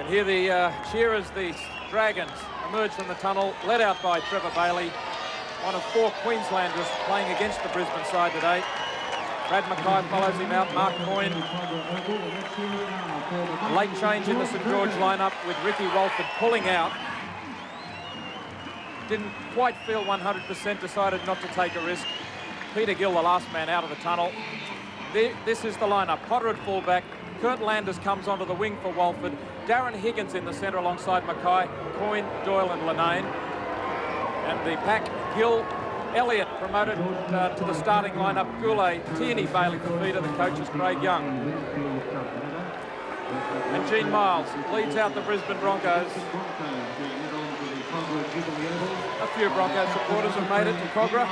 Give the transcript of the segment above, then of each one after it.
And here the cheer as the Dragons emerge from the tunnel, led out by Trevor Bailey, one of 4 Queenslanders playing against the Brisbane side today. Brad Mackay follows him out, Mark Coyne. Late change in the St George lineup with Ricky Walford pulling out. Didn't quite feel 100%, decided not to take a risk. Peter Gill, the last man out of the tunnel. This is the lineup. Potter at fullback. Kurt Landers comes onto the wing for Walford. Darren Higgins in the centre alongside Mackay, Coyne, Doyle and Linane. And the pack, Gill, Elliott promoted to the starting lineup, Goulet, Tierney, Bailey, Fafita, the coach is Craig Young. And Gene Miles leads out the Brisbane Broncos. A few Broncos supporters have made it to Cogra.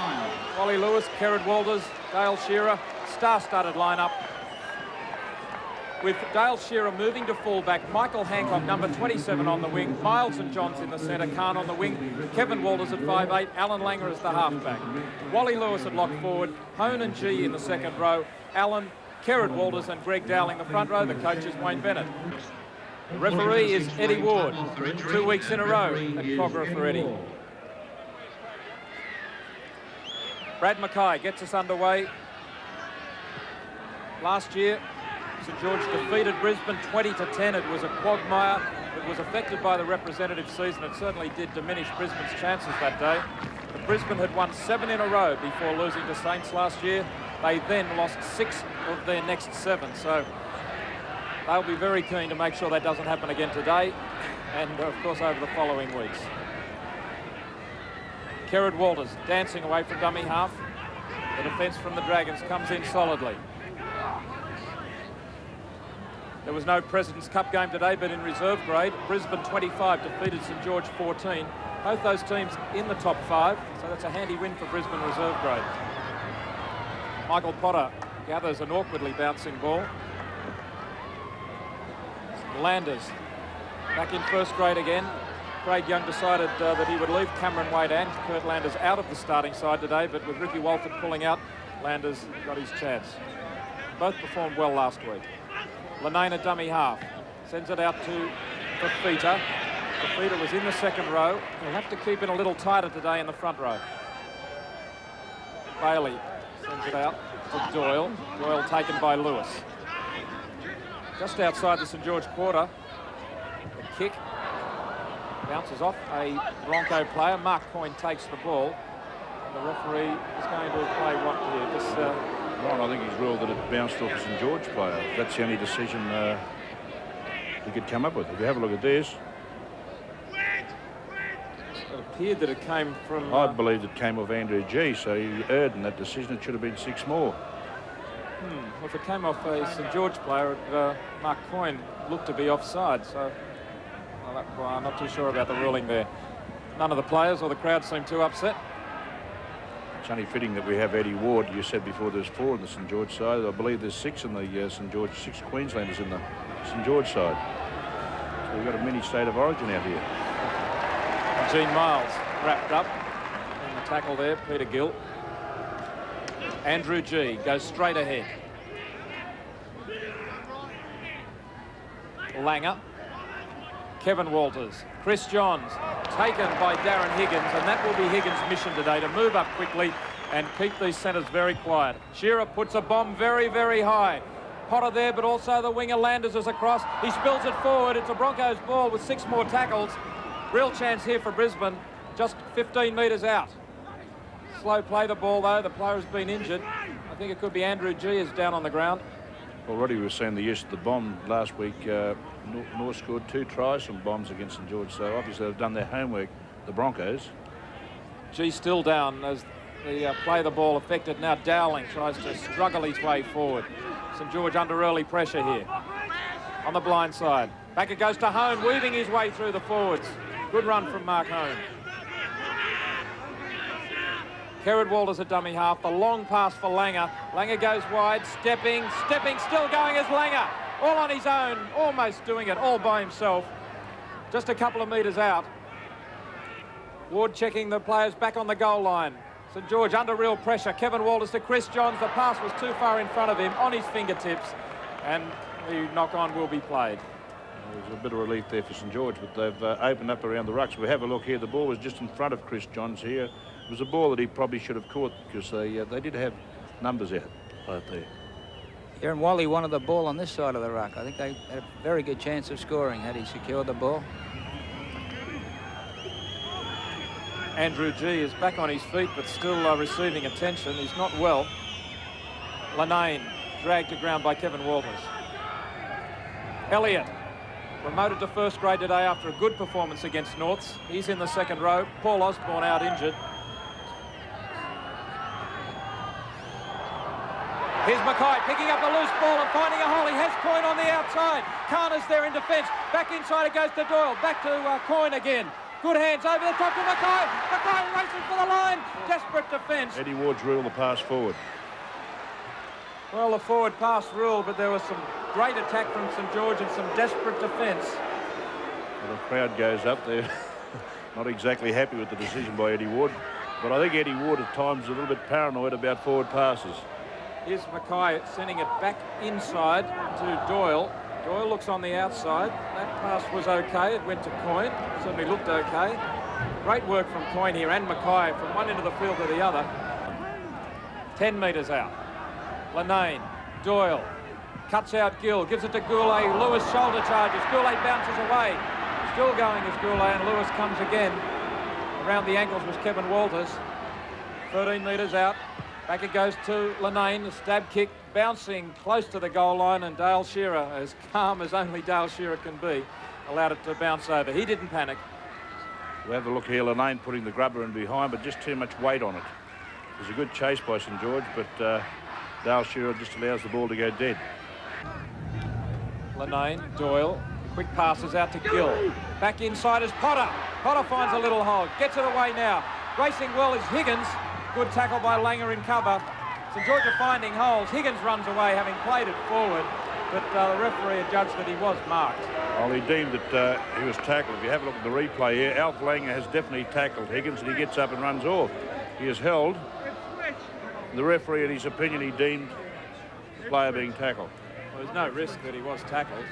Wally Lewis, Kerrod Walters, Dale Shearer, star-studded lineup. With Dale Shearer moving to fullback, Michael Hancock, number 27 on the wing, Miles and Johns in the centre, Khan on the wing, Kevin Walters at 5'8", Alan Langer as the halfback. Wally Lewis at lock forward, Hone and G in the second row, Alan, Kerrod Walters and Greg Dowling the front row, the coach is Wayne Bennett. The referee is Eddie Ward, 2 weeks in a row at Cogra for Eddie. Brad Mackay gets us underway. Last year, St George defeated Brisbane 20-10. It was a quagmire. It was affected by the representative season. It certainly did diminish Brisbane's chances that day. But Brisbane had won 7 in a row before losing to Saints last year. They then lost 6 of their next 7. So they'll be very keen to make sure that doesn't happen again today and, of course, over the following weeks. Kerrod Walters dancing away from dummy half. The defence from the Dragons comes in solidly. There was no President's Cup game today, but in reserve grade, Brisbane 25 defeated St George 14. Both those teams in the top 5, so that's a handy win for Brisbane reserve grade. Michael Potter gathers an awkwardly bouncing ball. Landers back in first grade again. Craig Young decided that he would leave Cameron Wade and Kurt Landers out of the starting side today, but with Ricky Walford pulling out, Landers got his chance. Both performed well last week. Linane at dummy half, sends it out to Fafita. Fafita was in the second row. He'll have to keep it a little tighter today in the front row. Bailey sends it out to Doyle. Doyle taken by Lewis. Just outside the St George quarter, the kick bounces off a Bronco player. Mark Coyne takes the ball. The referee is going to play what here? Ron, I think he's ruled that it bounced off a St George player. That's the only decision he could come up with. If you have a look at this. It appeared that it came from... I believed it came off Andrew G, so he erred in that decision. It should have been 6 more. Well, if it came off a St George player, Mark Coyne looked to be offside, so I'm not too sure about the ruling there. None of the players or the crowd seem too upset. It's only fitting that we have Eddie Ward. You said before there's 4 on the St George side. I believe there's 6 in the St George, 6 Queenslanders in the St George side. So we've got a mini state of origin out here. Gene Miles wrapped up in the tackle there, Peter Gill. Andrew G goes straight ahead. Langer. Kevin Walters. Chris Johns taken by Darren Higgins, and that will be Higgins' mission today, to move up quickly and keep these centres very quiet. Shearer puts a bomb very, very high. Potter there, but also the winger Landers is across. He spills it forward. It's a Broncos ball with 6 more tackles. Real chance here for Brisbane, just 15 metres out. Slow play the ball, though. The player has been injured. I think it could be Andrew G is down on the ground. Already we were saying the use of the bomb last week. North scored 2 tries from bombs against St George, so obviously they've done their homework, the Broncos. G still down as the play the ball affected. Now Dowling tries to struggle his way forward. St George under early pressure here. On the blind side. Back it goes to Hone, weaving his way through the forwards. Good run from Mark Hone. Kerrod Walters at dummy half. The long pass for Langer. Langer goes wide, stepping, still going as Langer. All on his own, almost doing it all by himself. Just a couple of metres out. Ward checking the players back on the goal line. St George under real pressure. Kevin Walters to Chris Johns. The pass was too far in front of him, on his fingertips, and the knock-on will be played. There's a bit of relief there for St George, but they've opened up around the rucks. We have a look here. The ball was just in front of Chris Johns here. It was a ball that he probably should have caught because they did have numbers out right there. Here and Wally wanted the ball on this side of the ruck. I think they had a very good chance of scoring had he secured the ball. Andrew G is back on his feet, but still receiving attention. He's not well. Lanane dragged to ground by Kevin Walters. Elliott, promoted to first grade today after a good performance against Norths. He's in the second row. Paul Osborne out injured. Here's Mackay picking up a loose ball and finding a hole. He has Coyne on the outside. Carter's there in defence. Back inside it goes to Doyle. Back to Coyne again. Good hands over the top to Mackay. Mackay racing for the line. Desperate defence. Eddie Ward's ruled the pass forward. Well, the forward pass ruled, but there was some great attack from St George and some desperate defence. Well, the crowd goes up there. Not exactly happy with the decision by Eddie Ward. But I think Eddie Ward at times is a little bit paranoid about forward passes. Here's Mackay sending it back inside to Doyle. Doyle looks on the outside. That pass was okay. It went to Coyne. Certainly looked okay. Great work from Coyne here and Mackay from one end of the field to the other. 10 metres out. Lanane, Doyle, cuts out Gill, gives it to Goulet. Lewis shoulder charges. Goulet bounces away. Still going is Goulet, and Lewis comes again. Around the ankles was Kevin Walters. 13 metres out. Back it goes to Lanane, the stab kick, bouncing close to the goal line, and Dale Shearer, as calm as only Dale Shearer can be, allowed it to bounce over. He didn't panic. We'll have a look here. Lanane putting the grubber in behind, but just too much weight on it. There's a good chase by St George, but Dale Shearer just allows the ball to go dead. Lanane, Doyle, quick passes out to Gill. Back inside is Potter. Potter finds a little hole, gets it away now. Racing well is Higgins. Good tackle by Langer in cover. St George are finding holes. Higgins runs away, having played it forward, but the referee adjudged that he was marked. Well, he deemed that he was tackled. If you have a look at the replay here, Alf Langer has definitely tackled Higgins, and he gets up and runs off. He is held. The referee, in his opinion, he deemed the player being tackled. Well, there's no risk that he was tackled.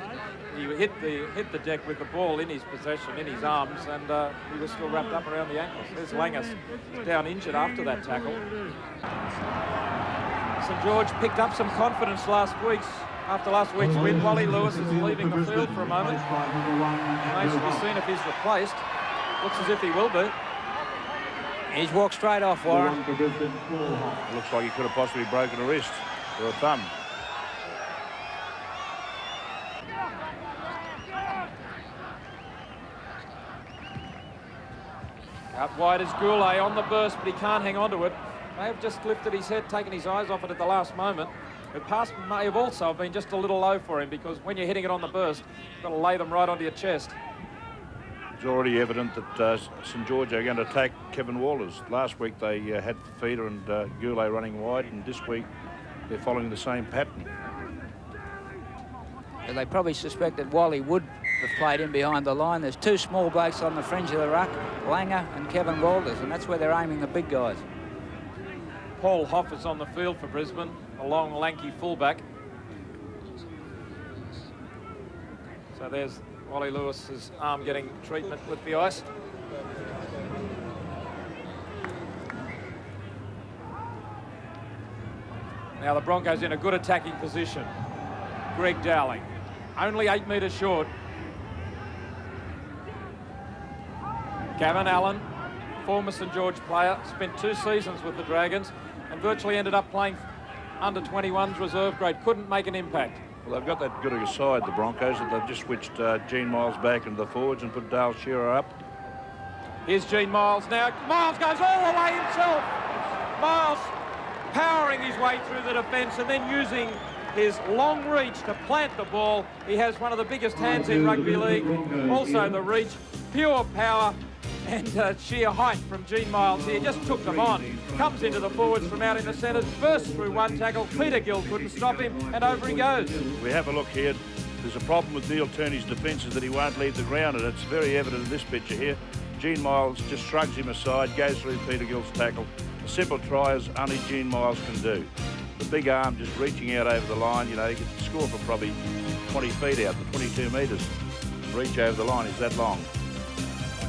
He hit the deck with the ball in his possession, in his arms, and he was still wrapped up around the ankles. There's Langer down injured after that tackle. St George picked up some confidence after last week's win. Wally Lewis is leaving the field for a moment. Remains to be seen if he's replaced. Looks as if he will be. He's walked straight off, Warren. Looks like he could have possibly broken a wrist or a thumb. Out wide is Goulet on the burst, but he can't hang on to it. May have just lifted his head, taken his eyes off it at the last moment. The pass may have also been just a little low for him, because when you're hitting it on the burst, you've got to lay them right onto your chest. It's already evident that St George are going to attack Kevin Walters. Last week they had Feeder and Goulet running wide, and this week they're following the same pattern. And they probably suspected Wally would have played in behind the line. There's two small blokes on the fringe of the ruck, Langer and Kevin Walters, and that's where they're aiming the big guys. Paul Hoff is on the field for Brisbane, a long, lanky fullback. So there's Wally Lewis's arm getting treatment with the ice. Now the Broncos in a good attacking position. Greg Dowling, only 8 metres short. Gavin Allen, former St George player, spent 2 seasons with the Dragons and virtually ended up playing under 21s reserve grade. Couldn't make an impact. Well, they've got that good a side, the Broncos, that they've just switched Gene Miles back into the forwards and put Dale Shearer up. Here's Gene Miles now. Miles goes all the way himself. Miles powering his way through the defence and then using his long reach to plant the ball. He has one of the biggest hands in rugby league. Also the reach, pure power and sheer height from Gene Miles here. Just took them on. Comes into the forwards from out in the centres, bursts through one tackle. Peter Gill couldn't stop him, and over he goes. We have a look here. There's a problem with Neil Turney's defence is that he won't leave the ground, and it's very evident in this picture here. Gene Miles just shrugs him aside, goes through Peter Gill's tackle. A simple try as only Gene Miles can do. The big arm just reaching out over the line, you know, he could score from probably 20 feet out to 22 metres. and reach over the line is that long.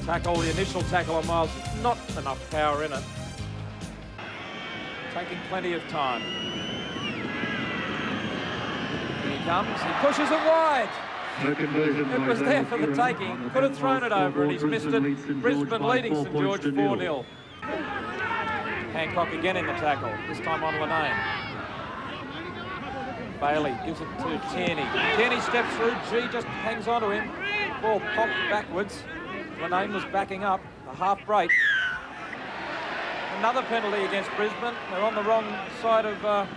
Tackle, the initial tackle on Miles, not enough power in it. Taking plenty of time. Here he comes, he pushes it wide. It was there for the taking. Could have thrown it over and he's missed it. Brisbane leading St George 4-0. Hancock again in the tackle, this time on Lenane. Bailey gives it to Tierney. Tierney steps through, G just hangs on to him. Ball popped backwards. Lenane was backing up, a half break. Another penalty against Brisbane. They're on the wrong side of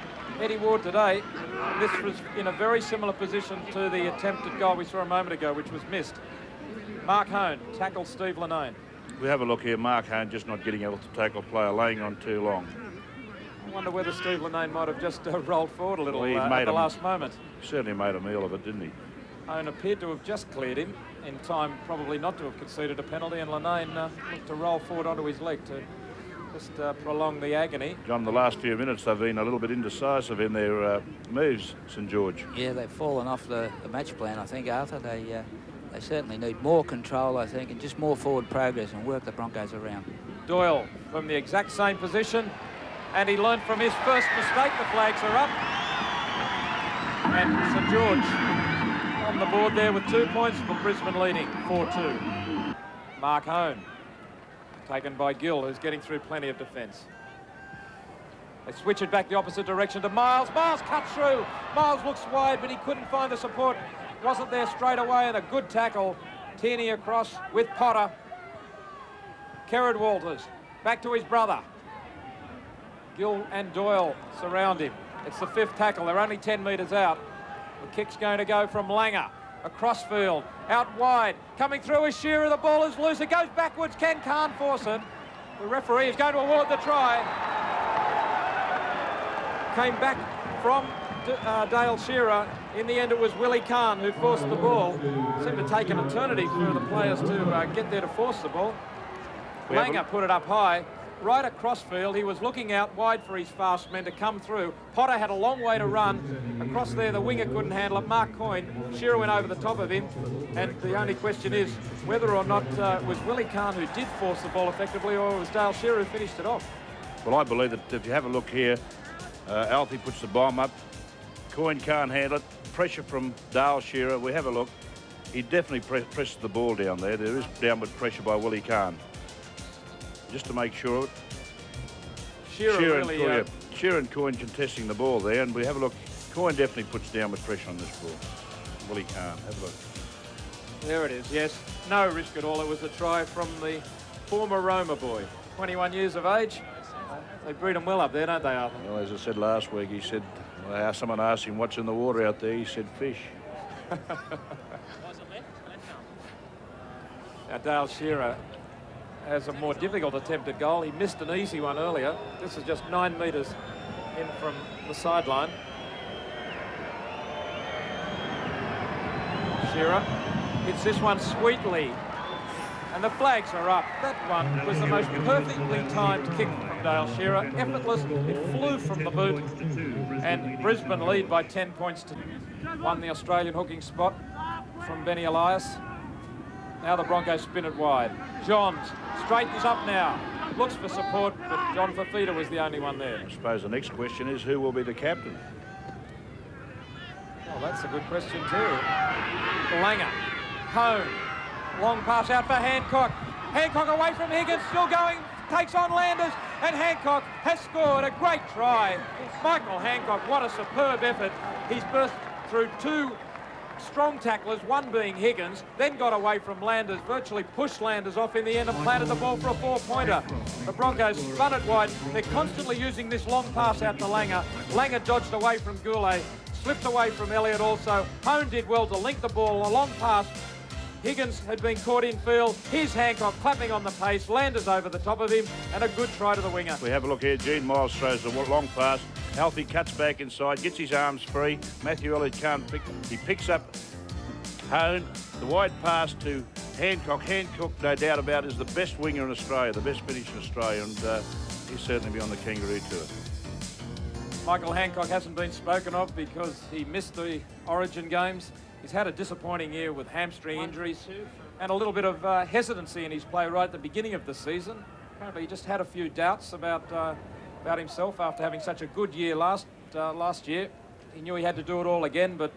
Eddie Ward today. This was in a very similar position to the attempted goal we saw a moment ago, which was missed. Mark Hone tackles Steve Lenane. We have a look here. Mark Hone just not getting able to tackle player, laying on too long. I wonder whether Steve Lenane might have just rolled forward a little Well, at the last moment. Certainly made a meal of it, didn't he? Hone appeared to have just cleared him in time, probably not to have conceded a penalty, and Lenane looked to roll forward onto his leg to just prolong the agony. John, the last few minutes they've been a little bit indecisive in their moves, St George. Yeah, they've fallen off the match plan, I think, Arthur. They certainly need more control, I think, and just more forward progress and work the Broncos around. Doyle from the exact same position, and he learned from his first mistake. The flags are up, and St George on the board there with 2 points, for Brisbane leading 4-2. Mark Hone taken by Gill, who's getting through plenty of defence. They switch it back the opposite direction to Miles. Miles cuts through. Miles looks wide, but he couldn't find the support. Wasn't there straight away, and a good tackle. Tierney across with Potter. Kerrod Walters back to his brother. Gill and Doyle surround him. It's the fifth tackle. They're only 10 metres out. The kick's going to go from Langer. Across field, out wide, coming through is Shearer, the ball is loose, it goes backwards, Ken can't force it. The referee is going to award the try. Came back from Dale Shearer. In the end it was Willie Khah who forced the ball. Seemed to take an eternity for the players to get there to force the ball. Langer put it up high, right across field. He was looking out wide for his fast men to come through. Potter had a long way to run. Across there, the winger couldn't handle it. Mark Coyne, Shearer went over the top of him. And the only question is whether or not it was Willie Khah who did force the ball effectively, or it was Dale Shearer who finished it off. Well, I believe that if you have a look here, Alfie puts the bomb up. Coyne can't handle it. Pressure from Dale Shearer. We have a look. He definitely presses the ball down there. There is downward pressure by Willie Khah. Just to make sure. Shearer and Coyne contesting the ball there, and we have a look. Coyne definitely puts downward pressure on this ball. Willie Khah, have a look. There it is, yes. No risk at all. It was a try from the former Roma boy. 21 years of age. They breed them well up there, don't they, Arthur? Well, as I said last week, he said, someone asked him what's in the water out there, he said fish. Now Dale Shearer has a more difficult attempted goal. He missed an easy one earlier. This is just 9 metres in from the sideline. Shearer hits this one sweetly, and the flags are up. That one was the most perfectly timed kick from Dale Shearer. Effortless, it flew from the boot, and Brisbane lead by 10 points to 1. The Australian hooking spot from Benny Elias. Now the Broncos spin it wide. Johns straightens up now. Looks for support, but John Fafita was the only one there. I suppose the next question is who will be the captain? Well, that's a good question too. Langer. Hone. Long pass out for Hancock. Hancock away from Higgins, still going. Takes on Landers, and Hancock has scored a great try. Michael Hancock, what a superb effort. He's burst through 2 strong tacklers, one being Higgins, then got away from Landers, virtually pushed Landers off in the end and planted the ball for a 4-pointer. The Broncos spun it wide. They're constantly using this long pass out to Langer. Langer dodged away from Goulet, slipped away from Elliott also. Hone did well to link the ball, a long pass. Higgins had been caught in field. Here's Hancock clapping on the pace. Landers over the top of him, and a good try to the winger. We have a look here. Gene Miles throws the long pass. Alfie cuts back inside, gets his arms free. Matthew Elliott can't pick. He picks up Hone. The wide pass to Hancock. Hancock, no doubt about, is the best winger in Australia, the best finisher in Australia, and he'll certainly be on the Kangaroo tour. Michael Hancock hasn't been spoken of because he missed the Origin games. He's had a disappointing year with hamstring injuries and a little bit of hesitancy in his play right at the beginning of the season. Apparently he just had a few doubts about himself after having such a good year last year. He knew he had to do it all again, but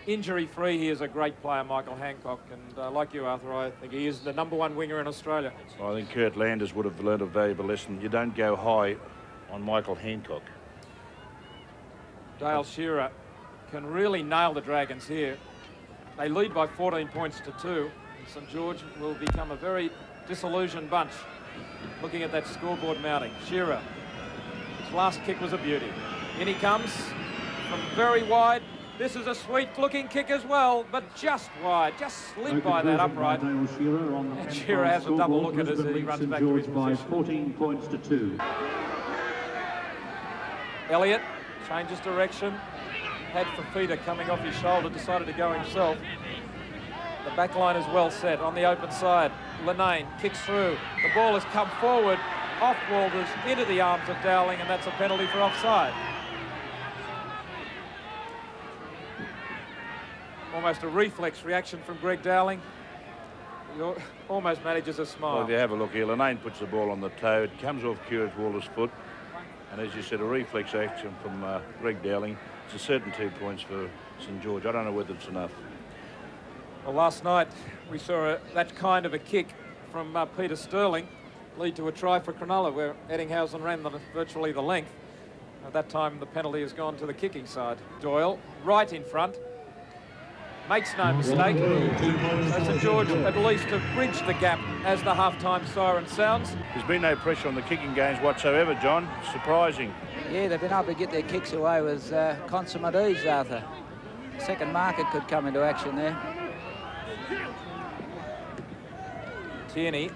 injury-free, he is a great player, Michael Hancock. And like you, Arthur, I think he is the #1 winger in Australia. Well, I think Kurt Landers would have learned a valuable lesson. You don't go high on Michael Hancock. Dale Shearer can really nail the Dragons here. They lead by 14 points to 2. And St George will become a very disillusioned bunch looking at that scoreboard mounting. Shearer, his last kick was a beauty. In he comes from very wide. This is a sweet-looking kick as well, but just wide, just slid by that upright. And Shearer has a double look at it as he runs back to his position. 14 points to 2. Elliott changes direction. Had Fafita coming off his shoulder, decided to go himself. The back line is well set on the open side. Linane kicks through. The ball has come forward, off Walters, into the arms of Dowling, and that's a penalty for offside. Almost a reflex reaction from Greg Dowling. He almost manages a smile. Well, if you have a look here, Linane puts the ball on the toe. It comes off Kurt Walters' foot. And as you said, a reflex action from Greg Dowling. It's a certain 2 points for St George. I don't know whether it's enough. Well, last night we saw that kind of a kick from Peter Sterling lead to a try for Cronulla, where Eddinghausen ran virtually the length. At that time, the penalty has gone to the kicking side. Doyle, right in front, makes no mistake. So St George at least have bridged the gap as the half-time siren sounds. There's been no pressure on the kicking games whatsoever, John. Surprising. Yeah, they've been able to get their kicks away with consummate ease, Arthur. Second marker could come into action there. Tierney.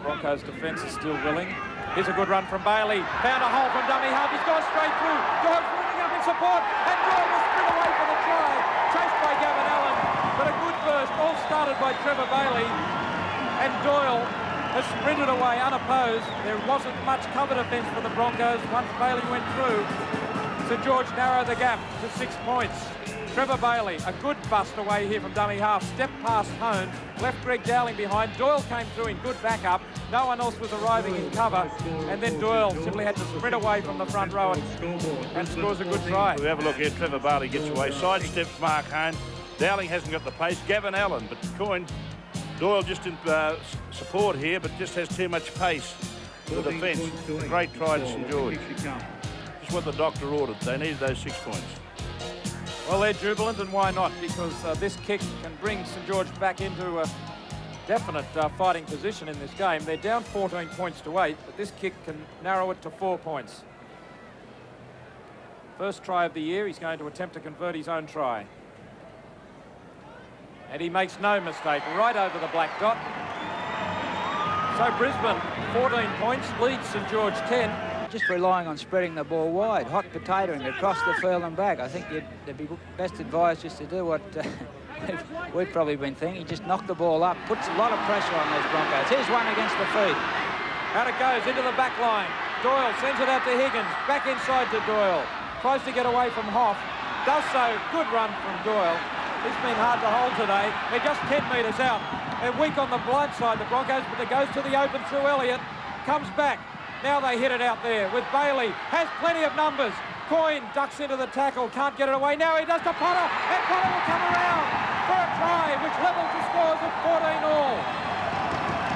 Broncos defence is still willing. Here's a good run from Bailey. Found a hole from dummy half. He's gone straight through. Doyle's running up in support. And Doyle will sprint away for the try. Chased by Gavin Allen. But a good burst. All started by Trevor Bailey. And Doyle has sprinted away unopposed. There wasn't much cover defence for the Broncos once Bailey went through. St George narrowed the gap to 6 points. Trevor Bailey, a good bust away here from dummy half. Step past Hone, left Greg Dowling behind. Doyle came through in good backup. No one else was arriving in cover. And then Doyle simply had to sprint away from the front row and scores a good try. We have a look here. Trevor Bailey gets away. Sidesteps Mark Hone. Dowling hasn't got the pace. Gavin Allen, but Coyne. Doyle just in support here, but just has too much pace for the defence. A great try to St George. Just what the doctor ordered. They needed those 6 points. Well, they're jubilant, and why not? Because this kick can bring St George back into a definite fighting position in this game. They're down 14 points to 8, but this kick can narrow it to 4 points. First try of the year, he's going to attempt to convert his own try. And he makes no mistake, right over the black dot. So Brisbane, 14 points, leads St George 10. Just relying on spreading the ball wide, hot potatoing across the field and back. I think they'd be best advised just to do what we've probably been thinking. Just knock the ball up, puts a lot of pressure on those Broncos. Here's one against the feet. Out it goes into the back line. Doyle sends it out to Higgins, back inside to Doyle. Tries to get away from Hoff. Does so, good run from Doyle. It's been hard to hold today. They're just 10 metres out. They're weak on the blind side, the Broncos, but it goes to the open through Elliott. Comes back. Now they hit it out there with Bailey. Has plenty of numbers. Coyne ducks into the tackle. Can't get it away. Now he does to Potter. And Potter will come around for a try, which levels the scores at 14 all.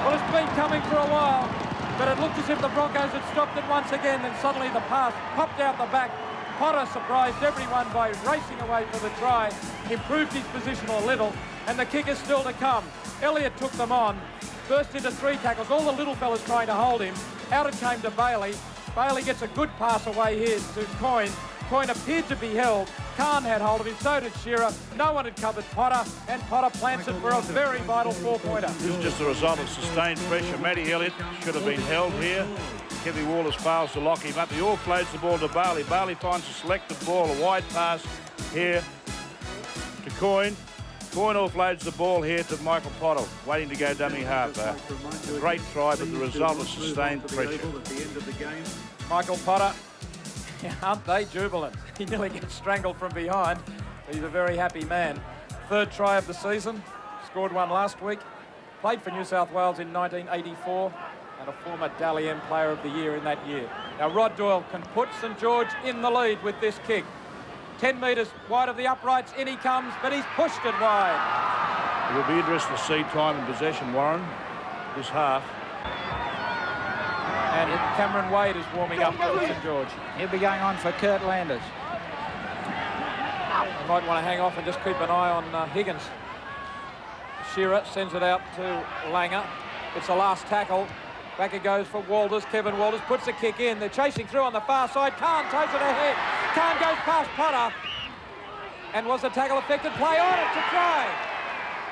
Well, it's been coming for a while, but it looked as if the Broncos had stopped it once again. Then suddenly the pass popped out the back. Potter surprised everyone by racing away for the try. Improved his position a little, and the kick is still to come. Elliott took them on. Burst into 3 tackles. All the little fellas trying to hold him. Out it came to Bailey. Bailey gets a good pass away here to Coyne. Coyne appeared to be held. Khan had hold of him, so did Shearer. No one had covered Potter, and Potter plants it for a very vital 4-pointer. This is just a result of sustained pressure. Matty Elliott should have been held here. Kevin Walters fails to lock him up. He offloads the ball to Bailey. Bailey finds a selective ball, a wide pass here to Coyne. Coyne offloads the ball here to Michael Potter, waiting to go dummy half. Great try, but the result of sustained pressure. Michael Potter Aren't they jubilant? He nearly gets strangled from behind. He's a very happy man. Third try of the season. Scored one last week. Played for New South Wales in 1984 and a former Dally M Player of the Year in that year. Now Rod Doyle can put St George in the lead with this kick. 10 metres wide of the uprights, in he comes, but he's pushed it wide. It will be interesting to see time and possession, Warren, this half. And Cameron Wade is warming up for St George. He'll be going on for Kurt Landers. You might want to hang off and just keep an eye on Higgins. Shearer sends it out to Langer. It's the last tackle. Back it goes for Walters. Kevin Walters puts the kick in. They're chasing through on the far side. Khan toes it ahead. Khan goes past Potter. And was the tackle effective? Play on it to try.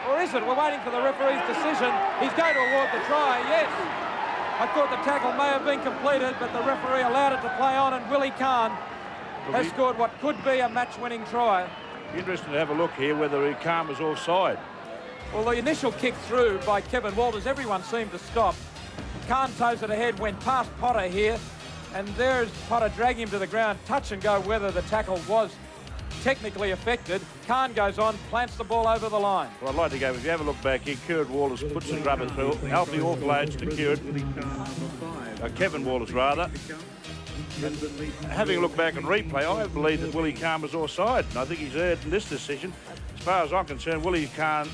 Or is it? We're waiting for the referee's decision. He's going to award the try, yes. I thought the tackle may have been completed, but the referee allowed it to play on, and Willie Khah has scored what could be a match-winning try. Interesting to have a look here whether Khah was offside. Well, the initial kick through by Kevin Walters, everyone seemed to stop. Khan toes it ahead, went past Potter here, and there's Potter dragging him to the ground. Touch and go whether the tackle was technically affected. Khan goes on, plants the ball over the line. Well, I'd like to go, if you have a look back here, Kurt Walters puts the rubber through. Alfie offloads to Kurt. Kevin Walters, rather. And having a look back and replay, I believe that Willie Khah was offside, and I think he's erred in this decision. As far as I'm concerned, Willie Khah,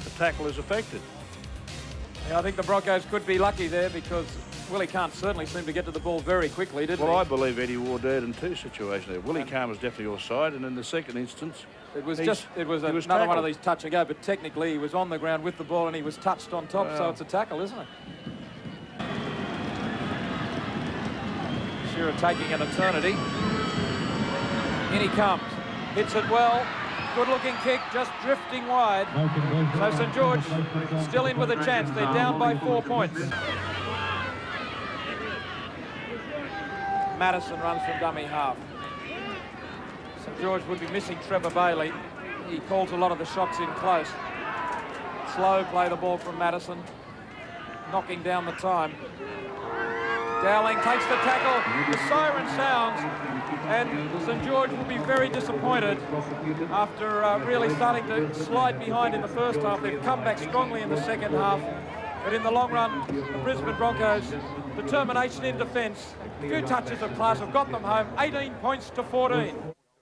the tackle is affected. Yeah, I think the Broncos could be lucky there because Willie Khah certainly seemed to get to the ball very quickly, didn't he? Well, I believe Eddie Ward erred in two situations there. Willie Khah was definitely offside, and in the second instance, it was another one of these touch and go, but technically he was on the ground with the ball and he was touched on top, so it's a tackle, isn't it? Shearer taking an eternity. In he comes, hits it well. Good-looking kick, just drifting wide. So St George still in with a chance. They're down by 4 points. Madison runs from dummy half. St George would be missing Trevor Bailey. He calls a lot of the shots in close. Slow play the ball from Madison, knocking down the time. Dowling takes the tackle, the siren sounds, and St George will be very disappointed after really starting to slide behind in the first half. They've come back strongly in the second half, but in the long run, the Brisbane Broncos, determination in defence, a few touches of class have got them home, 18 points to 14.